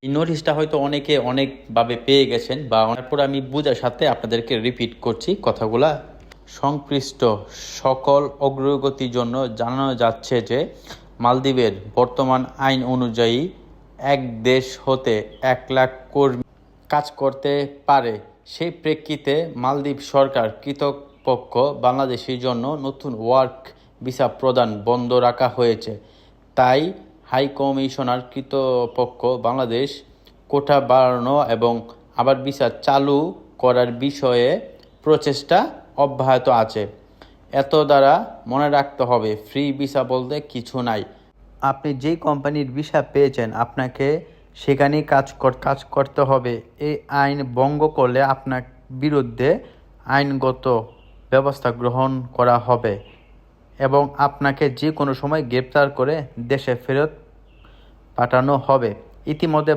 এই নোটিশটা হয়তো অনেকে অনেকভাবে পেয়ে গেছেন, বা তারপর আমি বুঝার সাথে আপনাদেরকে রিপিট করছি কথাগুলা। সংশ্লিষ্ট সকল অগ্রগতির জন্য জানানো যাচ্ছে যে মালদ্বীপের বর্তমান আইন অনুযায়ী এক দেশ হতে 1 লাখ কর্মী কাজ করতে পারে। সেই প্রেক্ষিতে মালদ্বীপ সরকার কর্তৃপক্ষ বাংলাদেশের জন্য নতুন ওয়ার্ক ভিসা প্রদান বন্ধ রাখা হয়েছে। তাই হাইকমিশনার কর্তৃপক্ষ বাংলাদেশ কোটা বাড়ানো এবং আবার ভিসা চালু করার বিষয়ে প্রচেষ্টা অব্যাহত আছে। এত দ্বারা মনে রাখতে হবে, ফ্রি ভিসা বলতে কিছু নাই। আপনি যেই কোম্পানির ভিসা পেয়েছেন আপনাকে সেখানেই কাজ করতে হবে। এই আইন ভঙ্গ করলে আপনার বিরুদ্ধে আইনগত ব্যবস্থা গ্রহণ করা হবে এবং আপনাকে যে কোনো সময় গ্রেপ্তার করে দেশে ফেরত পাঠানো হবে। ইতিমধ্যে